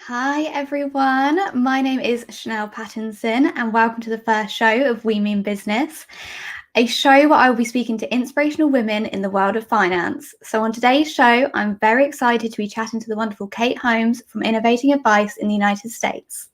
Hi everyone, my name is Chanelle Pattinson and welcome to the first show of We Mean Business, a show where I will be speaking to inspirational women in the world of finance. So on today's show, I'm very excited to be chatting to the wonderful Kate Holmes from Innovating Advice in the United States.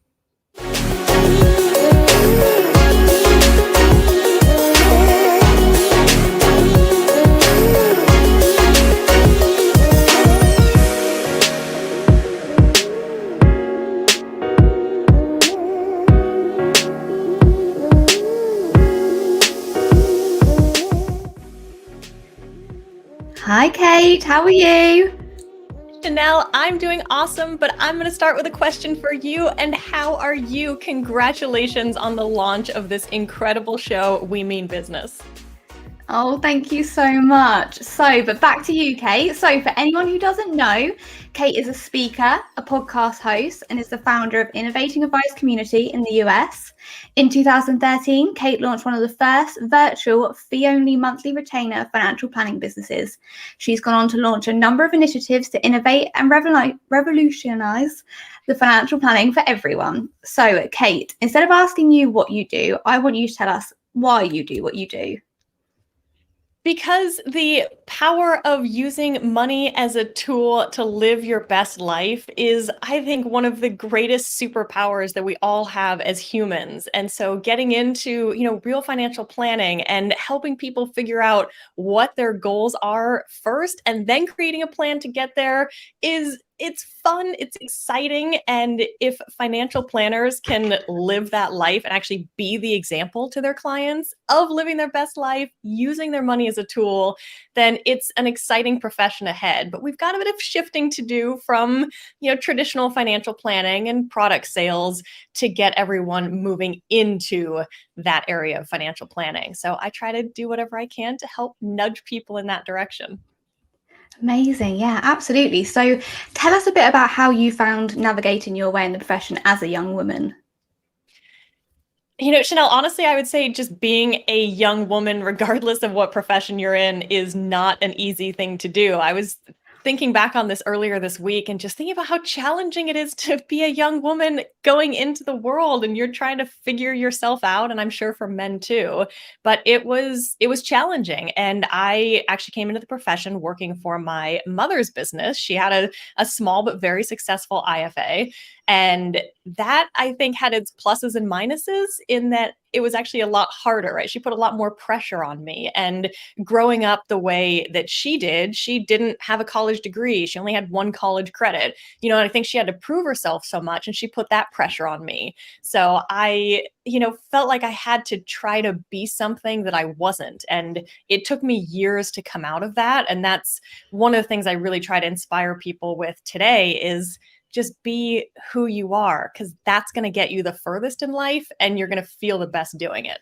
Hi Kate, how are you? Chanelle, I'm doing awesome, but I'm going to start with a question for you. And how are you? Congratulations on the launch of this incredible show, We Mean Business. Oh, thank you so much. But back to you, Kate. So, for anyone who doesn't know, Kate is a speaker, a podcast host, and is the founder of Innovating Advice Community in the US. In 2013, Kate launched one of the first virtual fee-only monthly retainer financial planning businesses. She's gone on to launch a number of initiatives to innovate and revolutionize the financial planning for everyone. So, Kate, instead of asking you what you do, I want you to tell us why you do what you do. Because the power of using money as a tool to live your best life is, I think, one of the greatest superpowers that we all have as humans. And so getting into, real financial planning and helping people figure out what their goals are first and then creating a plan to get there it's fun, it's exciting. And if financial planners can live that life and actually be the example to their clients of living their best life, using their money as a tool, then it's an exciting profession ahead. But we've got a bit of shifting to do from, traditional financial planning and product sales to get everyone moving into that area of financial planning. So I try to do whatever I can to help nudge people in that direction. Amazing. Yeah, absolutely. So tell us a bit about how you found navigating your way in the profession as a young woman. Chanelle, honestly, I would say just being a young woman, regardless of what profession you're in, is not an easy thing to do. I was thinking back on this earlier this week and just thinking about how challenging it is to be a young woman going into the world and you're trying to figure yourself out. And I'm sure for men too, but it was challenging. And I actually came into the profession working for my mother's business. She had a small but very successful IFA. And that, I think, had its pluses and minuses in that it was actually a lot harder, right? She put a lot more pressure on me. And growing up the way that she didn't have a college degree. She only had one college credit, and I think she had to prove herself so much and she put that pressure on me. So I, felt like I had to try to be something that I wasn't. And it took me years to come out of that. And that's one of the things I really try to inspire people with today is just be who you are, because that's going to get you the furthest in life and you're going to feel the best doing it.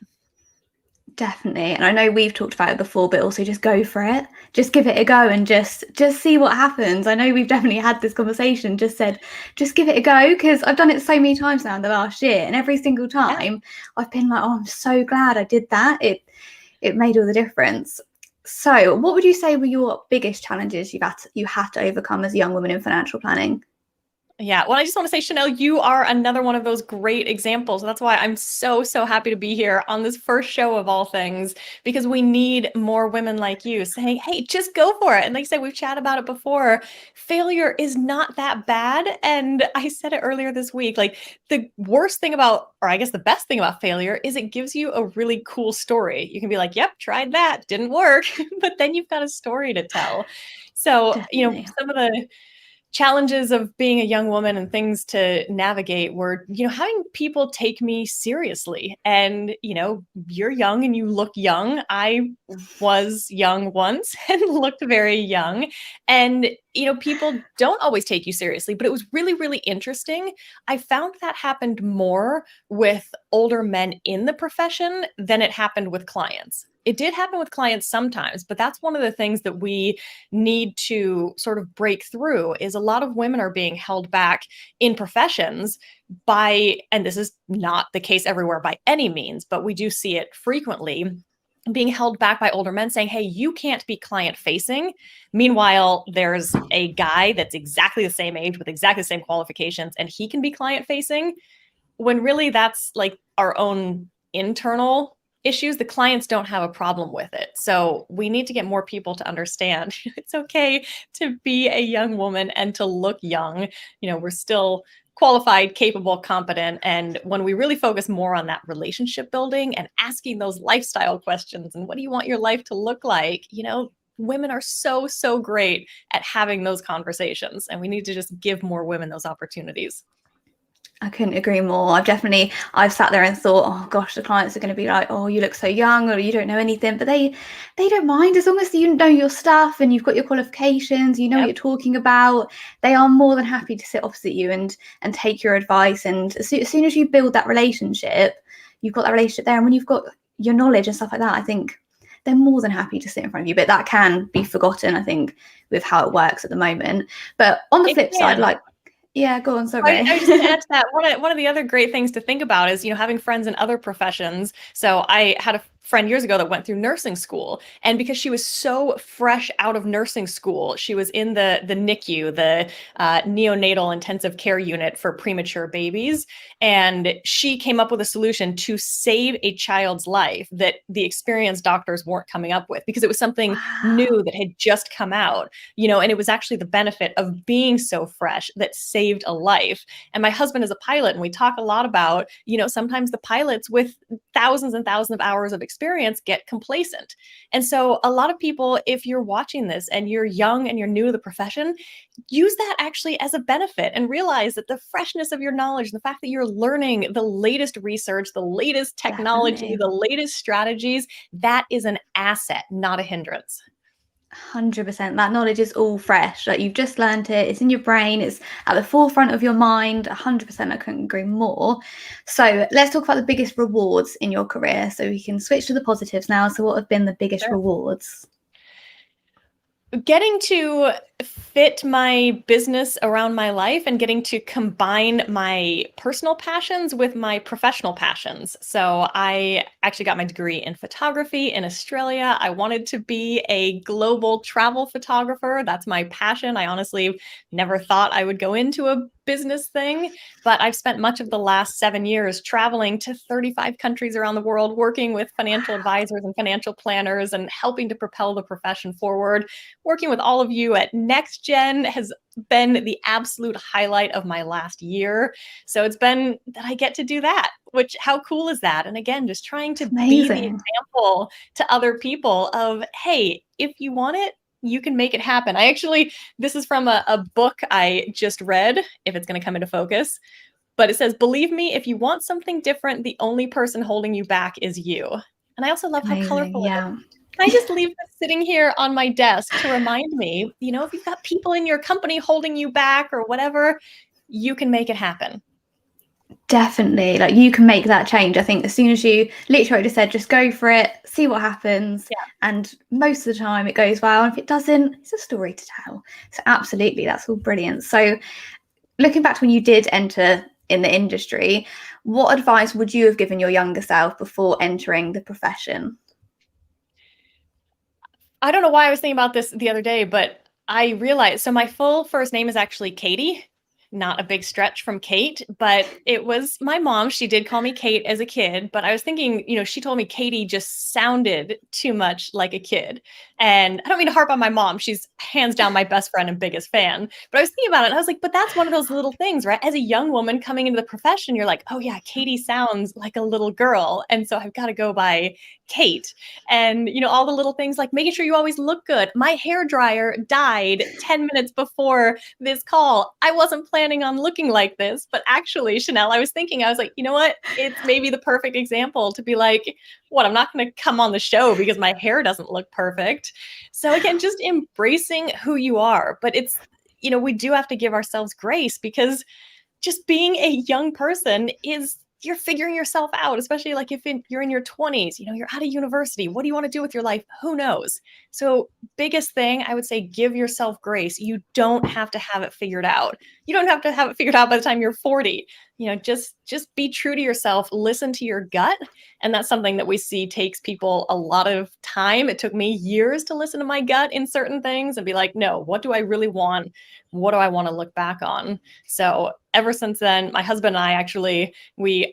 Definitely. And I know we've talked about it before, but also just go for it. Just give it a go and just see what happens. I know we've definitely had this conversation, just said, just give it a go, because I've done it so many times now in the last year. And every single time I've been like, oh, I'm so glad I did that. It made all the difference. So what would you say were your biggest challenges you had to overcome as a young woman in financial planning? Yeah. Well, I just want to say, Chanelle, you are another one of those great examples. That's why I'm so, so happy to be here on this first show of all things, because we need more women like you saying, hey, just go for it. And like I said, we've chatted about it before. Failure is not that bad. And I said it earlier this week, like the worst thing about, or I guess the best thing about failure is it gives you a really cool story. You can be like, yep, tried that, didn't work, but then you've got a story to tell. So, Definitely. some of the challenges of being a young woman and things to navigate were, having people take me seriously. And, you're young and you look young. I was young once and looked very young. And, people don't always take you seriously, but it was really, really interesting. I found that happened more with older men in the profession than it happened with clients. It did happen with clients sometimes, but that's one of the things that we need to sort of break through is a lot of women are being held back in professions by, and this is not the case everywhere by any means, but we do see it frequently, being held back by older men saying, hey, you can't be client facing. Meanwhile, there's a guy that's exactly the same age with exactly the same qualifications, and he can be client facing, when really that's like our own internal issues. The clients don't have a problem with it. So we need to get more people to understand it's okay to be a young woman and to look young. We're still qualified, capable, competent. And when we really focus more on that relationship building and asking those lifestyle questions and what do you want your life to look like, women are so great at having those conversations, and we need to just give more women those opportunities. I couldn't agree more. I've sat there and thought, oh gosh, the clients are going to be like, oh, you look so young, or you don't know anything. But they don't mind, as long as you know your stuff and you've got your qualifications, you know what you're talking about. They are more than happy to sit opposite you and take your advice. And as soon as you build that relationship, you've got that relationship there. And when you've got your knowledge and stuff like that, I think they're more than happy to sit in front of you. But that can be forgotten, I think, with how it works at the moment. But on the flip side, yeah, go on, sorry. I was just going to add to that. One of the other great things to think about is, having friends in other professions. So I had a friend years ago that went through nursing school, and because she was so fresh out of nursing school, she was in the NICU, the neonatal intensive care unit for premature babies, and she came up with a solution to save a child's life that the experienced doctors weren't coming up with, because it was something new that had just come out, and it was actually the benefit of being so fresh that saved a life. And my husband is a pilot, and we talk a lot about, sometimes the pilots with thousands and thousands of hours of experience get complacent. And so a lot of people, if you're watching this and you're young and you're new to the profession, use that actually as a benefit and realize that the freshness of your knowledge, the fact that you're learning the latest research, the latest technology, the latest strategies, that is an asset, not a hindrance. 100%. That knowledge is all fresh. Like, you've just learned it. It's in your brain. It's at the forefront of your mind. 100%. I couldn't agree more. So let's talk about the biggest rewards in your career. So we can switch to the positives now. So what have been the biggest rewards? Getting to fit my business around my life and getting to combine my personal passions with my professional passions. So I actually got my degree in photography in Australia. I wanted to be a global travel photographer. That's my passion. I honestly never thought I would go into a business thing, but I've spent much of the last 7 years traveling to 35 countries around the world, working with financial advisors and financial planners and helping to propel the profession forward. Working with all of you at NextGen has been the absolute highlight of my last year. So it's been that I get to do that, which, how cool is that? And again, just trying to be the example to other people of, hey, if you want it, you can make it happen. This is from a book I just read, if it's going to come into focus, but it says, believe me, if you want something different, the only person holding you back is you. And I also love how colorful it is. I just leave this sitting here on my desk to remind me, if you've got people in your company holding you back or whatever, you can make it happen. Definitely. Like, you can make that change. I think as soon as you literally just said, just go for it, see what happens. Yeah. And most of the time it goes well. And if it doesn't, it's a story to tell. So absolutely, that's all brilliant. So looking back to when you did enter in the industry, what advice would you have given your younger self before entering the profession? I don't know why I was thinking about this the other day, but I realized, so my full first name is actually Katie. Not a big stretch from Kate, but it was my mom. She did call me Kate as a kid, but I was thinking, she told me Katie just sounded too much like a kid. And I don't mean to harp on my mom. She's hands down my best friend and biggest fan. But I was thinking about it and I was like, but that's one of those little things, right? As a young woman coming into the profession, you're like, oh yeah, Katie sounds like a little girl. And so I've got to go by Kate. And, all the little things like making sure you always look good. My hair dryer died 10 minutes before this call. I wasn't planning on looking like this, but actually, Chanelle, I was like, you know what? It's maybe the perfect example to be like, what, I'm not going to come on the show because my hair doesn't look perfect. So again, just embracing who you are. But it's, we do have to give ourselves grace, because just being a young person is you're figuring yourself out, especially like if you're in your 20s, you're out of university. What do you want to do with your life? Who knows? So biggest thing, I would say, give yourself grace. You don't have to have it figured out. You don't have to have it figured out by the time you're 40. Just be true to yourself, listen to your gut. And that's something that we see takes people a lot of time. It took me years to listen to my gut in certain things and be like, no, what do I really want? What do I want to look back on? So ever since then, my husband and I actually,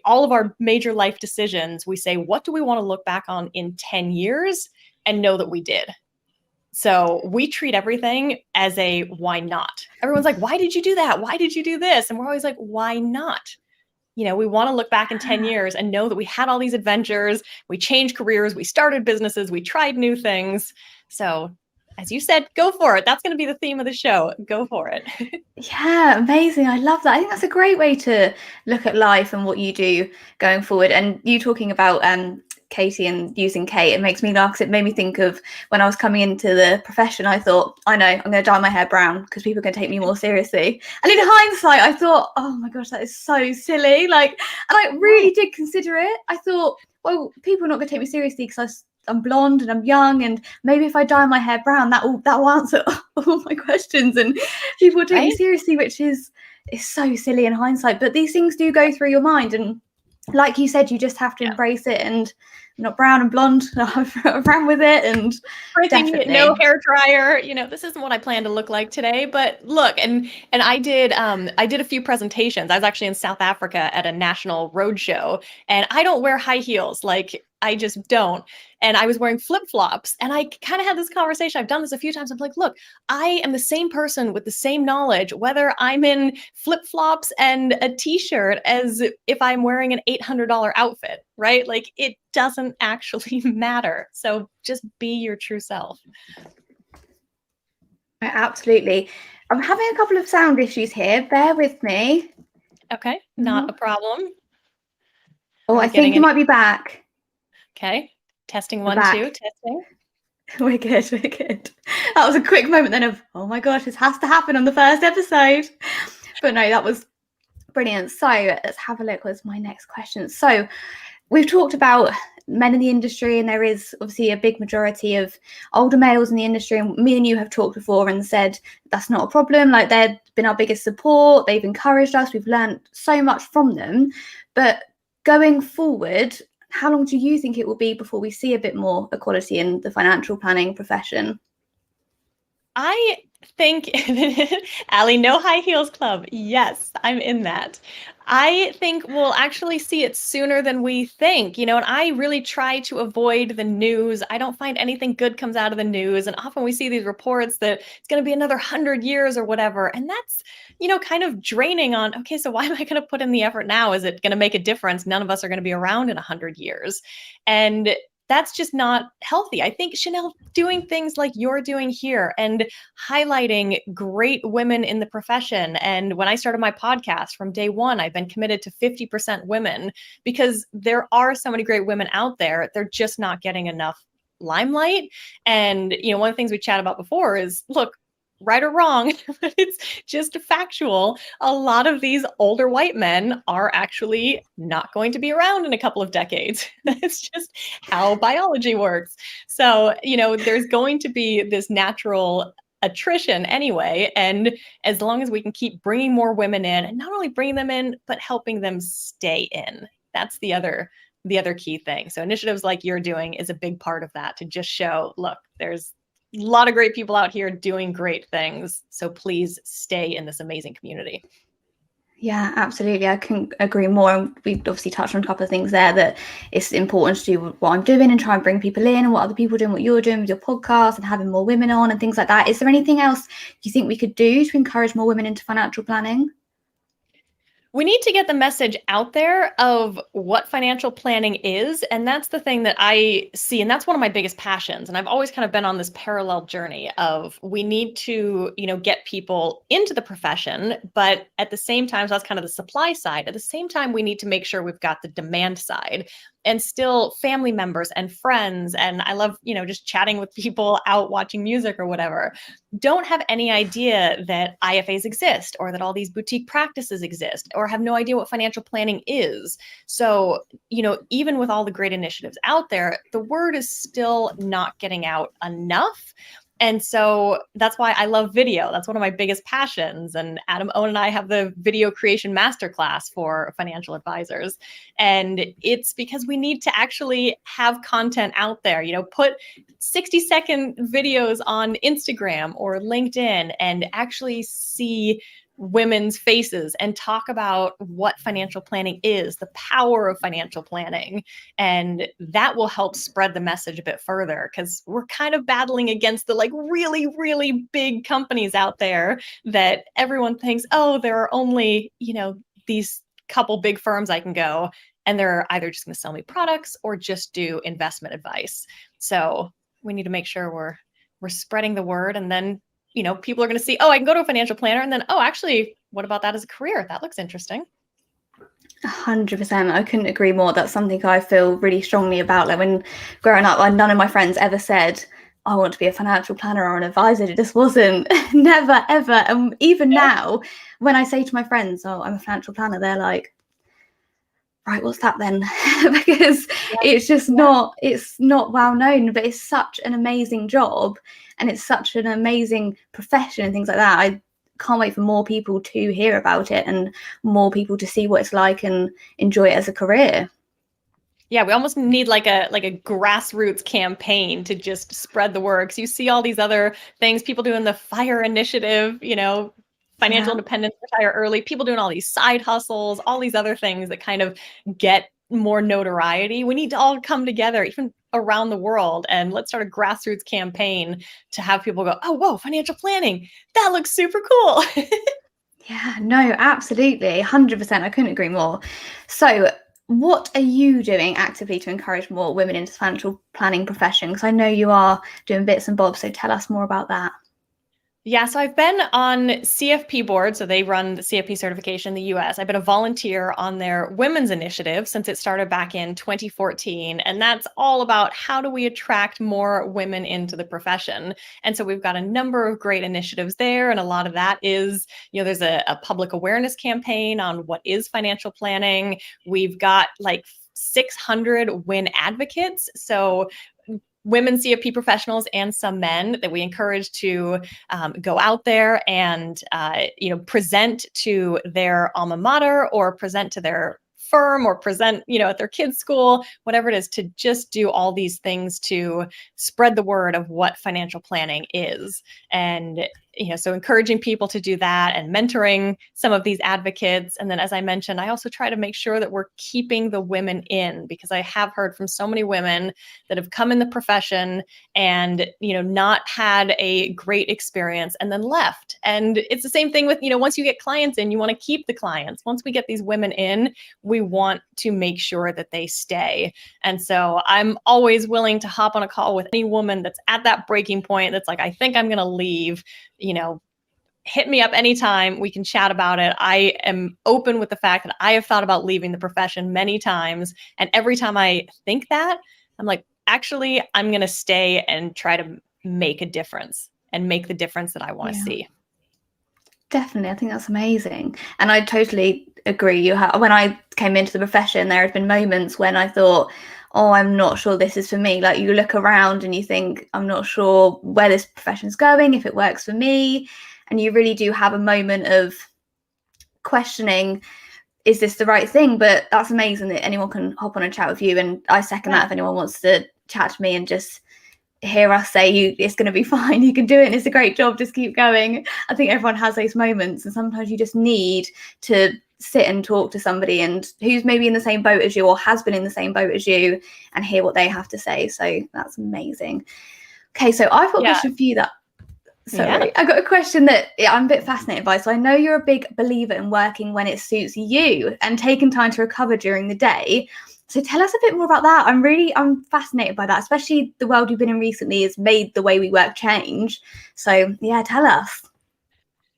all of our major life decisions, we say, what do we want to look back on in 10 years and know that we did? So we treat everything as a why not? Everyone's like, why did you do that? Why did you do this? And we're always like, why not? We want to look back in 10 years and know that we had all these adventures, we changed careers, we started businesses, we tried new things. So as you said, go for it. That's going to be the theme of the show. Go for it. Yeah, amazing. I love that. I think that's a great way to look at life and what you do going forward. And you talking about Katie and using Kate, it makes me laugh because it made me think of when I was coming into the profession. I thought, I know, I'm going to dye my hair brown because people are going to take me more seriously. And in hindsight, I thought, oh my gosh, that is so silly. And I really did consider it. I thought, well, people are not going to take me seriously because I'm blonde and I'm young, and maybe if I dye my hair brown, that will answer all my questions, and people will take me seriously, which is so silly in hindsight. But these things do go through your mind, and like you said, you just have to embrace it. And I'm not brown and blonde. I've ran with it, and definitely no hair dryer. This isn't what I plan to look like today. But look, and I did a few presentations. I was actually in South Africa at a national road show, and I don't wear high heels. I just don't. And I was wearing flip-flops, and I kind of had this conversation. I've done this a few times. I'm like, look, I am the same person with the same knowledge, whether I'm in flip-flops and a t-shirt as if I'm wearing an $800 outfit, right? It doesn't actually matter. So just be your true self. Absolutely. I'm having a couple of sound issues here. Bear with me. Okay, not a problem. Oh, I think you might be back. Okay, testing 1, 2, testing. We're good. That was a quick moment then of, oh my gosh, this has to happen on the first episode. But no, that was brilliant. So let's have a look. What's my next question? So we've talked about men in the industry, and there is obviously a big majority of older males in the industry. And me and you have talked before and said that's not a problem. They've been our biggest support. They've encouraged us. We've learned so much from them. But going forwad, how long do you think it will be before we see a bit more equality in the financial planning profession? I think, Allie, no high heels club. Yes, I'm in that. I think we'll actually see it sooner than we think, and I really try to avoid the news. I don't find anything good comes out of the news. And often we see these reports that it's going to be another 100 years or whatever. And that's, kind of draining on, okay, so why am I going to put in the effort now? Is it going to make a difference? None of us are going to be around in 100 years. And that's just not healthy. I think, Chanelle, doing things like you're doing here and highlighting great women in the profession. And when I started my podcast from day one, I've been committed to 50% women because there are so many great women out there. They're just not getting enough limelight. And, one of the things we chatted about before is, look, right or wrong, but it's just factual. A lot of these older white men are actually not going to be around in a couple of decades. That's just how biology works. So, there's going to be this natural attrition anyway. And as long as we can keep bringing more women in, and not only bringing them in, but helping them stay in, that's the other key thing. So initiatives like you're doing is a big part of that, to just show, look, there's a lot of great people out here doing great things. So please stay in this amazing community. Yeah, absolutely. I can agree more. And we obviously touched on a couple of things there, that it's important to do what I'm doing and try and bring people in, and what other people are doing, what you're doing with your podcast, and having more women on and things like that. Is there anything else you think we could do to encourage more women into financial planning? We need to get the message out there of what financial planning is. And that's the thing that I see. And that's one of my biggest passions. And I've always kind of been on this parallel journey of, we need to, get people into the profession. But at the same time, so that's kind of the supply side. At the same time, we need to make sure we've got the demand side. and still family members and friends, and I love, just chatting with people out watching music or whatever, don't have any idea that IFAs exist or that all these boutique practices exist, or have no idea what financial planning is. So, even with all the great initiatives out there, the word is still not getting out enough. And so that's why I love video. That's one of my biggest passions. And Adam Owen and I have the video creation masterclass for financial advisors. And it's because we need to actually have content out there, put 60-second videos on Instagram or LinkedIn and actually see women's faces and talk about what financial planning is, the power of financial planning. And that will help spread the message a bit further, because we're kind of battling against the really, really big companies out there that everyone thinks, oh, there are only, these couple big firms I can go, and they're either just going to sell me products or just do investment advice. So we need to make sure we're spreading the word, and then people are going to see, oh, I can go to a financial planner, and then, oh, actually, what about that as a career? That looks interesting. 100%. I couldn't agree more. That's something I feel really strongly about. Like when growing up, none of my friends ever said, I want to be a financial planner or an advisor. It just wasn't. Never, ever. And even now, when I say to my friends, oh, I'm a financial planner, they're like, right, what's that then? Because it's just it's not well known, but it's such an amazing job and it's such an amazing profession and things like that. I can't wait for more people to hear about it and more people to see what it's like and enjoy it as a career. Yeah, we almost need like a grassroots campaign to just spread the word. 'Cause you see all these other things, people doing the FIRE initiative, financial independence, retire early, people doing all these side hustles, all these other things that kind of get more notoriety. We need to all come together, even around the world, and let's start a grassroots campaign to have people go, oh, whoa, financial planning, that looks super cool. Yeah, no, absolutely. 100%. I couldn't agree more. So what are you doing actively to encourage more women into the financial planning profession? Because I know you are doing bits and bobs, so tell us more about that. Yeah, so I've been on CFP board, so they run the CFP certification in the US. I've been a volunteer on their women's initiative since it started back in 2014. And that's all about how do we attract more women into the profession. And so we've got a number of great initiatives there. And a lot of that is, there's a public awareness campaign on what is financial planning. We've got like 600 WIN advocates. So women CFP professionals and some men that we encourage to go out there and present to their alma mater or present to their firm or present at their kids' school, whatever it is, to just do all these things to spread the word of what financial planning is. And so encouraging people to do that and mentoring some of these advocates. And then, as I mentioned, I also try to make sure that we're keeping the women in, because I have heard from so many women that have come in the profession and, not had a great experience and then left. And it's the same thing with, once you get clients in, you want to keep the clients. Once we get these women in, we want to make sure that they stay. And so I'm always willing to hop on a call with any woman that's at that breaking point that's like, I think I'm going to leave. Hit me up anytime. We can chat about it. I am open with the fact that I have thought about leaving the profession many times. And every time I think that, I'm like, actually, I'm going to stay and try to make a difference and make the difference that I want to see. Definitely. I think that's amazing. And I totally agree. When I came into the profession, there had been moments when I thought, oh, I'm not sure this is for me. Like you look around and you think, I'm not sure where this profession's going, if it works for me. And you really do have a moment of questioning, is this the right thing? But that's amazing that anyone can hop on and chat with you. And I second that if anyone wants to chat to me and just hear us say it's going to be fine, you can do it and it's a great job, just keep going. I think everyone has those moments, and sometimes you just need to sit and talk to somebody and who's maybe in the same boat as you or has been in the same boat as you and hear what they have to say. So that's amazing. Okay, so I've got a question for you I got a question that I'm a bit fascinated by. So I know you're a big believer in working when it suits you and taking time to recover during the day. So tell us a bit more about that. I'm fascinated by that, especially the world you've been in recently has made the way we work change. So yeah, tell us.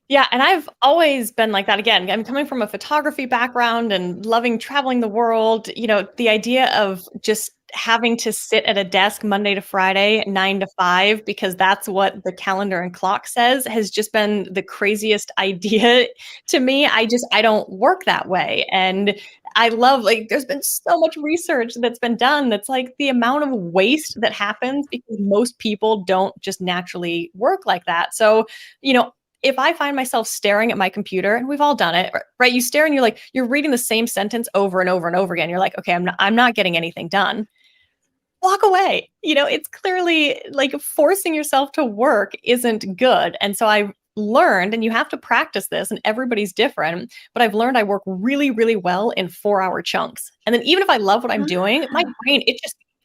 Yeah, and I've always been like that. Again, I'm coming from a photography background and loving traveling the world. The idea of just having to sit at a desk Monday to Friday, 9 to 5, because that's what the calendar and clock says, has just been the craziest idea to me. I don't work that way. And I love, like, there's been so much research that's been done that's like the amount of waste that happens because most people don't just naturally work like that. So, you know, if I find myself staring at my computer, and we've all done it, right? You stare and you're reading the same sentence over and over and over again. You're like, okay, I'm not getting anything done. Walk away. It's clearly like forcing yourself to work isn't good. And so I've learned, and you have to practice this, and everybody's different, but I've learned I work really, really well in 4-hour chunks. And then even if I love what I'm doing, my Wow. brain,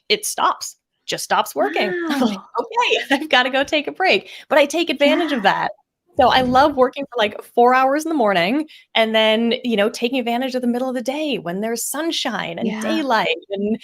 it stops, just stops working. I'm like, Wow. okay, I've got to go take a break. But I take advantage of Yeah. that. So I love working for like 4 hours in the morning, and then, taking advantage of the middle of the day when there's sunshine and Yeah. daylight, and,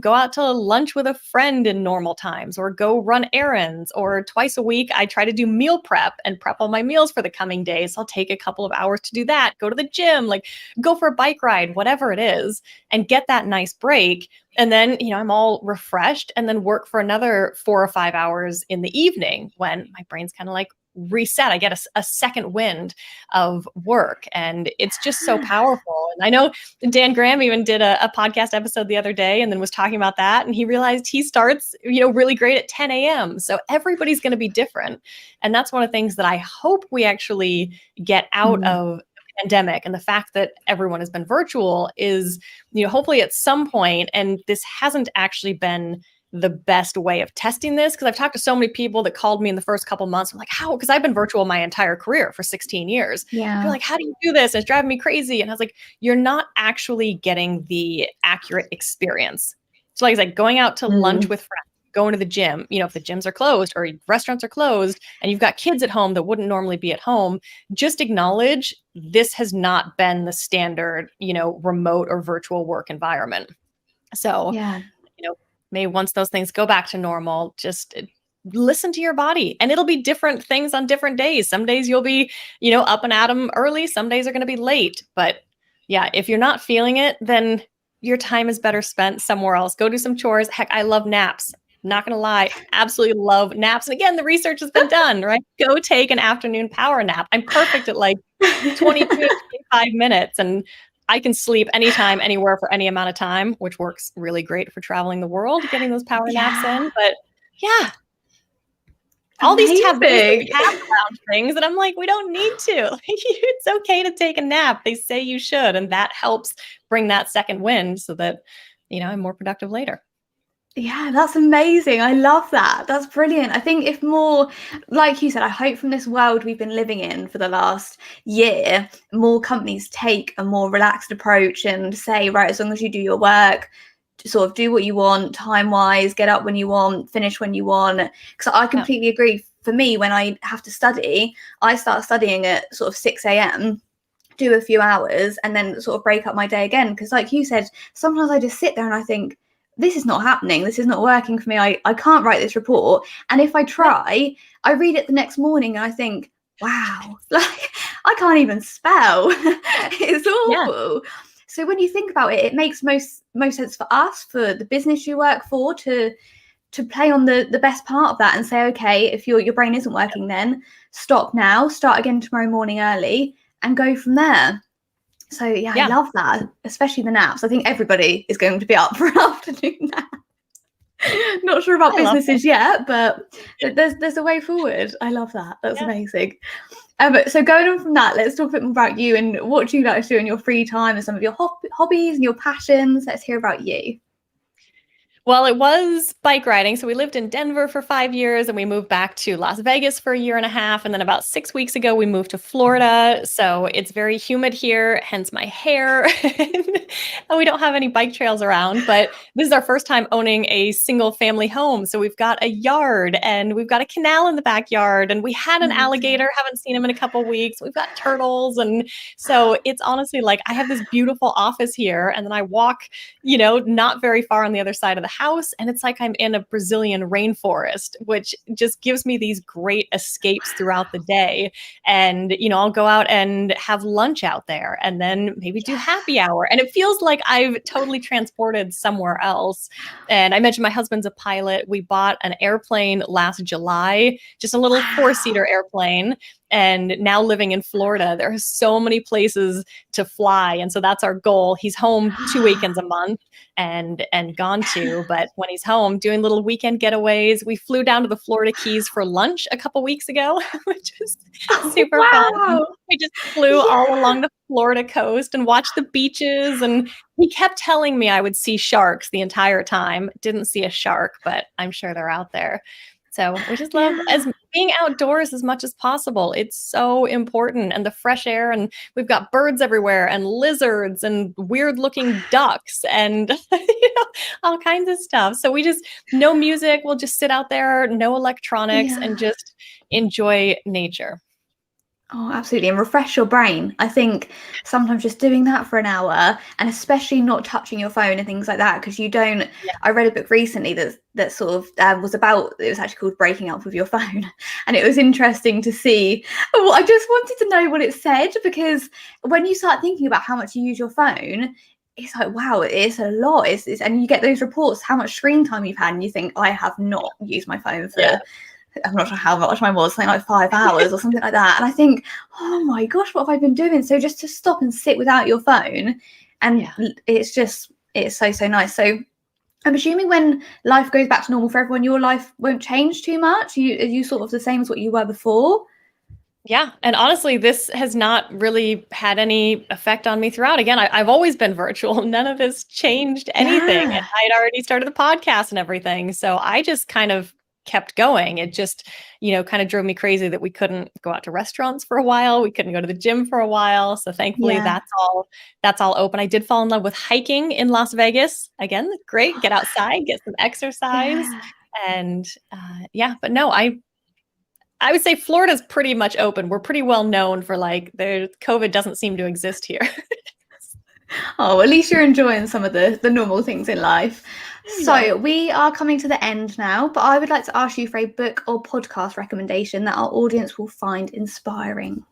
go out to lunch with a friend in normal times, or go run errands, or twice a week I try to do meal prep and prep all my meals for the coming days. I'll take a couple of hours to do that, go to the gym, like go for a bike ride, whatever it is, and get that nice break. And then, I'm all refreshed, and then work for another 4 or 5 hours in the evening when my brain's kind of like reset. I get a second wind of work, and it's just so Yeah. powerful. And I know Dan Graham even did a podcast episode the other day, and then was talking about that. And he realized he starts, really great at 10 a.m. So everybody's going to be different. And that's one of the things that I hope we actually get out Mm. of pandemic, and the fact that everyone has been virtual is, hopefully at some point, and this hasn't actually been the best way of testing this, because I've talked to so many people that called me in the first couple months. I'm like, how? Because I've been virtual my entire career for 16 years. They're Yeah. like, how do you do this? It's driving me crazy. And I was like, you're not actually getting the accurate experience. So like I said, going out to lunch Mm. with friends, going to the gym, if the gyms are closed or restaurants are closed and you've got kids at home that wouldn't normally be at home, just acknowledge this has not been the standard, remote or virtual work environment. So, Yeah. you know, maybe once those things go back to normal, just listen to your body, and it'll be different things on different days. Some days you'll be, up and at 'em early. Some days are going to be late. But yeah, if you're not feeling it, then your time is better spent somewhere else. Go do some chores. Heck, I love naps. Not going to lie, absolutely love naps. And again, the research has been done, right? Go take an afternoon power nap. I'm perfect at like 22 to 25 minutes. And I can sleep anytime, anywhere for any amount of time, which works really great for traveling the world, getting those power naps Yeah. in. But yeah, all these taboos that we Amazing. have around things, and I'm like, we don't need to. Like, it's okay to take a nap. They say you should, and that helps bring that second wind so that, I'm more productive later. Yeah, that's amazing. I love that. That's brilliant. I think if more, like you said, I hope from this world we've been living in for the last year, more companies take a more relaxed approach and say, right, as long as you do your work, sort of do what you want, time wise, get up when you want, finish when you want. Because I Yeah. completely agree. For me, when I have to study, I start studying at sort of 6 a.m., do a few hours, and then sort of break up my day again. Because, like you said, sometimes I just sit there and I think, this is not happening. This is not working for me. I can't write this report. And if I Yeah. try, I read it the next morning and I think, wow, like I can't even spell. It's Yeah. awful. So when you think about it, it makes most sense for us, for the business you work for, to play on the best part of that and say, okay, if your brain isn't working, then stop now, start again tomorrow morning early, and go from there. So yeah, I Yeah. love that, especially the naps. I think everybody is going to be up for an afternoon nap. Not sure about I love that. businesses yet, but there's a way forward. I love that. That's Yeah. amazing. So going on from that, let's talk a bit more about you and what do you like to do in your free time and some of your hobbies and your passions. Let's hear about you. Well, it was bike riding. So we lived in Denver for 5 years, and we moved back to Las Vegas for a year and a half. And then about 6 weeks ago, we moved to Florida. So it's very humid here, hence my hair. And we don't have any bike trails around, but this is our first time owning a single family home. So we've got a yard and we've got a canal in the backyard, and we had an Amazing. alligator, haven't seen him in a couple of weeks. We've got turtles. And so it's honestly like I have this beautiful office here, and then I walk, not very far on the other side of the house and it's like I'm in a Brazilian rainforest, which just gives me these great escapes throughout the day. And, I'll go out and have lunch out there and then maybe do happy hour. And it feels like I've totally transported somewhere else. And I mentioned my husband's a pilot. We bought an airplane last July, just a little four-seater airplane. And now living in Florida, there are so many places to fly. And so that's our goal. He's home 2 weekends a month and gone to, but when he's home doing little weekend getaways, we flew down to the Florida Keys for lunch a couple weeks ago, which was super fun. We just flew all along the Florida coast and watched the beaches. And he kept telling me I would see sharks the entire time. Didn't see a shark, but I'm sure they're out there. So we just love as being outdoors as much as possible. It's so important. And the fresh air, and we've got birds everywhere and lizards and weird looking ducks and all kinds of stuff. So we just, no music. We'll just sit out there, no electronics, and just enjoy nature. Oh, absolutely. And refresh your brain. I think sometimes just doing that for an hour, and especially not touching your phone and things like that, because you don't, I read a book recently that sort of was about, it was actually called Breaking Up with Your Phone. And it was interesting to see. Well, I just wanted to know what it said, because when you start thinking about how much you use your phone, it's like, wow, it's a lot. And you get those reports, how much screen time you've had, and you think, I have not used my phone for... I'm not sure how much mine was, something like 5 hours or something like that. And I think, oh my gosh, what have I been doing? So just to stop and sit without your phone, and it's so nice. So I'm assuming when life goes back to normal for everyone, your life won't change too much. Are you sort of the same as what you were before? Yeah. And honestly, this has not really had any effect on me throughout. Again, I've always been virtual. None of this changed anything. And I had already started the podcast and everything. So I just kind of kept going. It just, kind of drove me crazy that we couldn't go out to restaurants for a while. We couldn't go to the gym for a while. So thankfully that's all open. I did fall in love with hiking in Las Vegas. Again, great. Get outside, get some exercise. And but no, I would say Florida's pretty much open. We're pretty well known for the COVID doesn't seem to exist here. Oh, at least you're enjoying some of the normal things in life. So we are coming to the end now, but I would like to ask you for a book or podcast recommendation that our audience will find inspiring.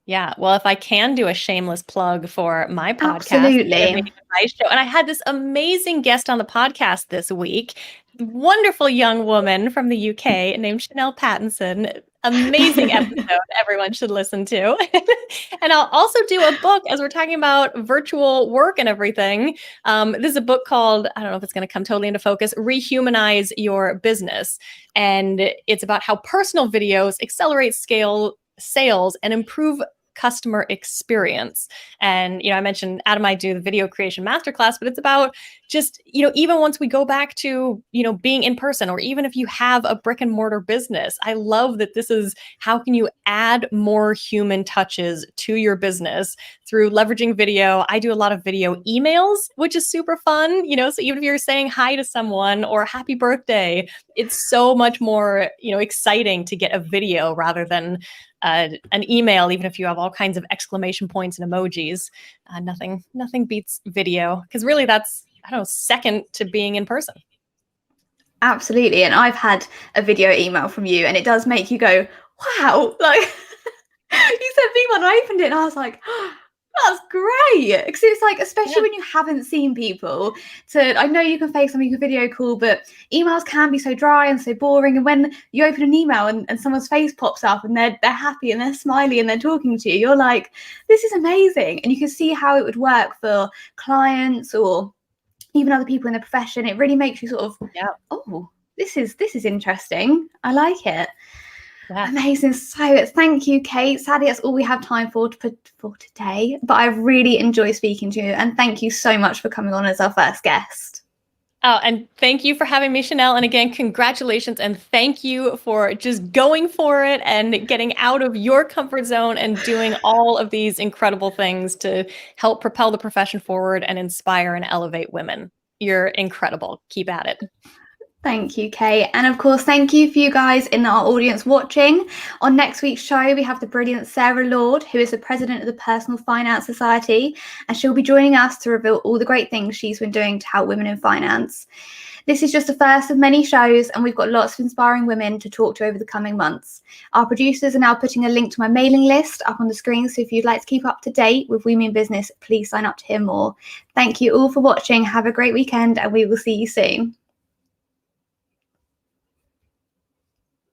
Yeah, well, if I can do a shameless plug for my podcast, Absolutely. Innovating Advice Show, and I had this amazing guest on the podcast this week, wonderful young woman from the UK named Chanelle Pattinson. Amazing episode, everyone should listen to. And I'll also do a book as we're talking about virtual work and everything. This is a book called, I don't know if it's going to come totally into focus, Rehumanize Your Business. And it's about how personal videos accelerate sales and improve customer experience. And, I mentioned Adam, I do the video creation masterclass, but it's about just, even once we go back to, being in person, or even if you have a brick and mortar business, I love that this is how can you add more human touches to your business through leveraging video. I do a lot of video emails, which is super fun, so even if you're saying hi to someone or happy birthday, it's so much more, exciting to get a video rather than an email, even if you have all kinds of exclamation points and emojis. Nothing beats video, because really that's, I don't know, second to being in person. Absolutely. And I've had a video email from you, and it does make you go, wow, like you sent me one, and I opened it and I was like, oh, that's great. Because it's like, especially when you haven't seen people, I know you can FaceTime, you can video call, but emails can be so dry and so boring. And when you open an email and someone's face pops up and they're happy and they're smiley and they're talking to you, you're like, this is amazing. And you can see how it would work for clients or even other people in the profession. It really makes you sort of, oh, this is interesting. I like it. Yeah. Amazing. So thank you, Kate. Sadly, that's all we have time for today, but I've really enjoyed speaking to you, and thank you so much for coming on as our first guest. Oh, and thank you for having me, Chanelle. And again, congratulations, and thank you for just going for it and getting out of your comfort zone and doing all of these incredible things to help propel the profession forward and inspire and elevate women. You're incredible. Keep at it. Thank you, Kate. And of course, thank you for you guys in our audience watching. On next week's show, we have the brilliant Sarah Lord, who is the president of the Personal Finance Society, and she'll be joining us to reveal all the great things she's been doing to help women in finance. This is just the first of many shows, and we've got lots of inspiring women to talk to over the coming months. Our producers are now putting a link to my mailing list up on the screen, so if you'd like to keep up to date with Women in Business, please sign up to hear more. Thank you all for watching. Have a great weekend, and we will see you soon.